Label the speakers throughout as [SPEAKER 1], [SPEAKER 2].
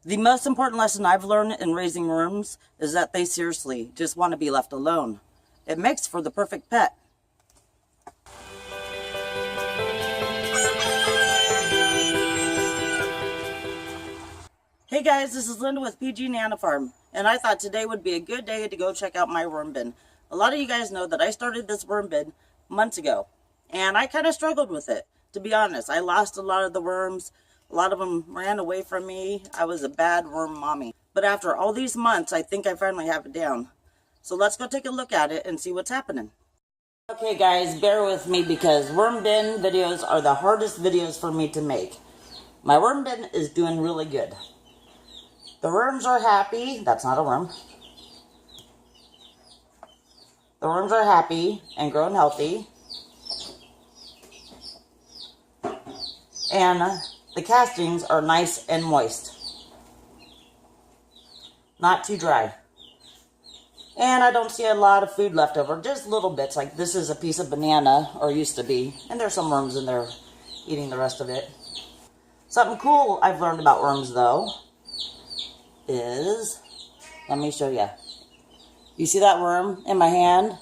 [SPEAKER 1] The most important lesson I've learned in raising worms is that they seriously just want to be left alone. It makes for the perfect pet. Hey guys, this is Linda with PG Nana Farm, and I thought today would be a good day to go check out my worm bin. A lot of you guys know that I started this worm bin months ago, and I kind of struggled with it, to be honest. I lost a lot of the worms. A lot of them ran away from me. I was a bad worm mommy. But after all these months, I think I finally have it down. So let's go take a look at it and see what's happening. Okay guys, bear with me because worm bin videos are the hardest videos for me to make. My worm bin is doing really good. The worms are happy. That's not a worm. The worms are happy and growing healthy. And the castings are nice and moist. Not too dry. And I don't see a lot of food left over. Just little bits. Like this is a piece of banana, or used to be. And there's some worms in there eating the rest of it. Something cool I've learned about worms though is, let me show you. You see that worm in my hand?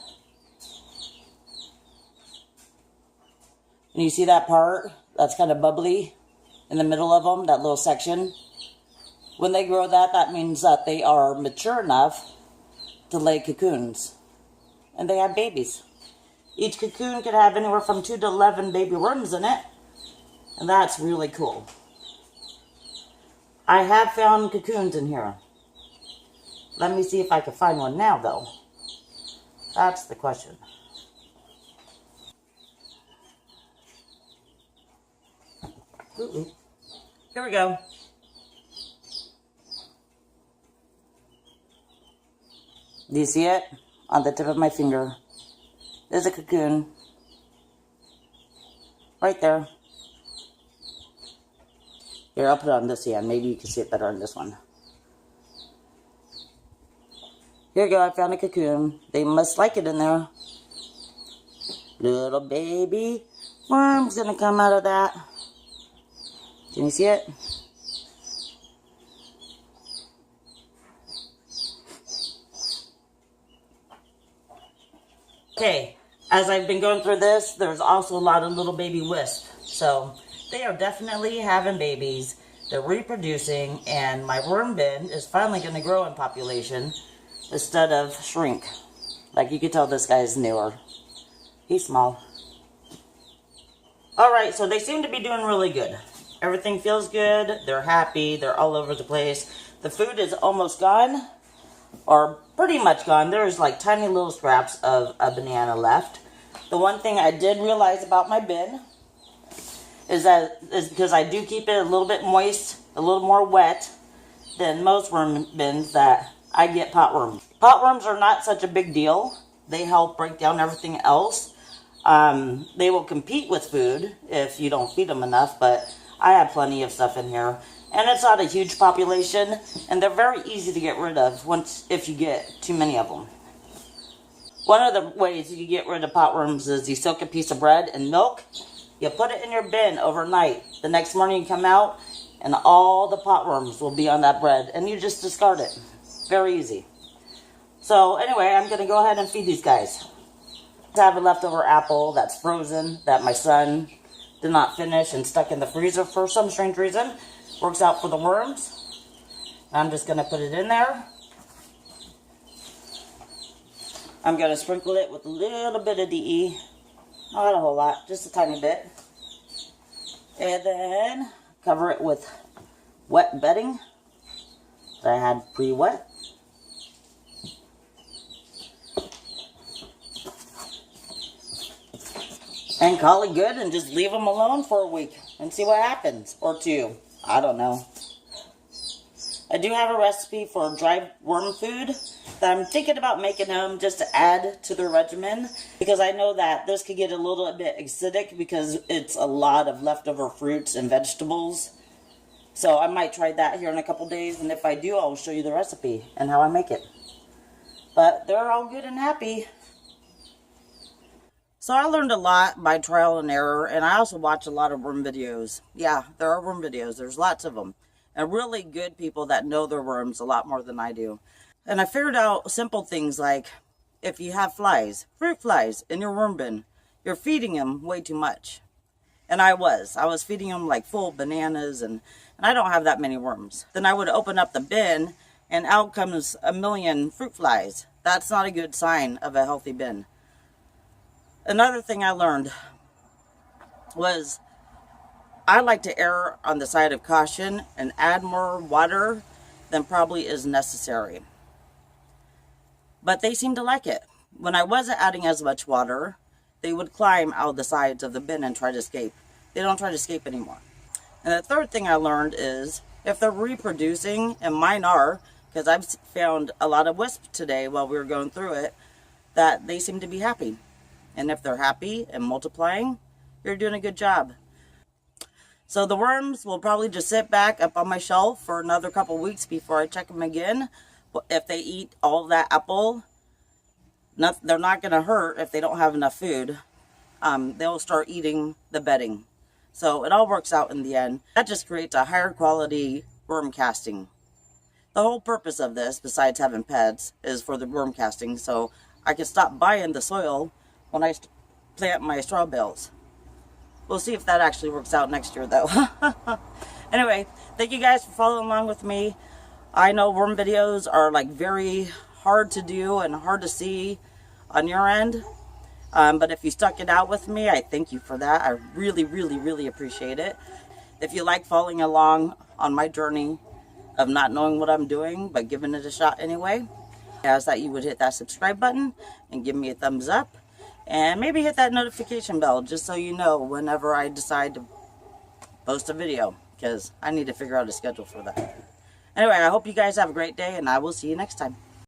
[SPEAKER 1] And you see that part that's kind of bubbly in the middle of them, that little section? When they grow that, that means that they are mature enough to lay cocoons. And they have babies. Each cocoon could have anywhere from 2 to 11 baby worms in it. And that's really cool. I have found cocoons in here. Let me see if I can find one now, though. That's the question. Ooh. Here we go. Do you see it? On the tip of my finger. There's a cocoon. Right there. Here, I'll put it on this hand. Maybe you can see it better on this one. Here you go. I found a cocoon. They must like it in there. Little baby worm's gonna come out of that. Can you see it? Okay, as I've been going through this, there's also a lot of little baby wisps. So they are definitely having babies. They're reproducing, and my worm bin is finally going to grow in population instead of shrink. Like you can tell, this guy is newer. He's small. Alright, so they seem to be doing really good. Everything feels good. They're happy. They're all over the place. The food is almost gone, or pretty much gone. There's like tiny little scraps of a banana left. The one thing I did realize about my bin is because I do keep it a little bit moist, a little more wet than most worm bins, that I get pot worms. Pot worms are not such a big deal. They help break down everything else. They will compete with food if you don't feed them enough, but I have plenty of stuff in here. And it's not a huge population, and they're very easy to get rid of if you get too many of them. One of the ways you get rid of pot worms is you soak a piece of bread in milk, you put it in your bin overnight. The next morning you come out, and all the pot worms will be on that bread, and you just discard it. Very easy. So anyway, I'm going to go ahead and feed these guys. I have a leftover apple that's frozen that my son did not finish and stuck in the freezer for some strange reason. Works out for the worms. I'm just going to put it in there. I'm going to sprinkle it with a little bit of DE. Not a whole lot, just a tiny bit. And then cover it with wet bedding that I had pre-wet. And call it good and just leave them alone for a week and see what happens. Or 2. I don't know. I do have a recipe for dried worm food that I'm thinking about making them just to add to the regimen, because I know that this could get a little bit acidic because it's a lot of leftover fruits and vegetables. So I might try that here in a couple days, and if I do, I'll show you the recipe and how I make it. But they're all good and happy. So I learned a lot by trial and error, and I also watch a lot of worm videos. Yeah, there are worm videos. There's lots of them. and really good people that know their worms a lot more than I do. And I figured out simple things like if you have flies, fruit flies in your worm bin, you're feeding them way too much. And I was feeding them like full bananas, and I don't have that many worms. Then I would open up the bin and out comes a million fruit flies. That's not a good sign of a healthy bin. Another thing I learned was I like to err on the side of caution and add more water than probably is necessary. But they seem to like it. When I wasn't adding as much water, they would climb out the sides of the bin and try to escape. They don't try to escape anymore. And the third thing I learned is if they're reproducing, and mine are, because I've found a lot of wisps today while we were going through it, that they seem to be happy. And if they're happy and multiplying, you're doing a good job. So the worms will probably just sit back up on my shelf for another couple weeks before I check them again. If they eat all that apple, they're not going to hurt if they don't have enough food. They'll start eating the bedding. So it all works out in the end. That just creates a higher quality worm casting. The whole purpose of this, besides having pets, is for the worm casting. So I can stop buying the soil when I plant my straw bales. We'll see if that actually works out next year though. Anyway, thank you guys for following along with me. I know worm videos are like very hard to do and hard to see on your end. But if you stuck it out with me, I thank you for that. I really, really, really appreciate it. If you like following along on my journey of not knowing what I'm doing, but giving it a shot anyway, I ask that you would hit that subscribe button and give me a thumbs up. And maybe hit that notification bell just so you know whenever I decide to post a video, because I need to figure out a schedule for that. Anyway, I hope you guys have a great day, and I will see you next time.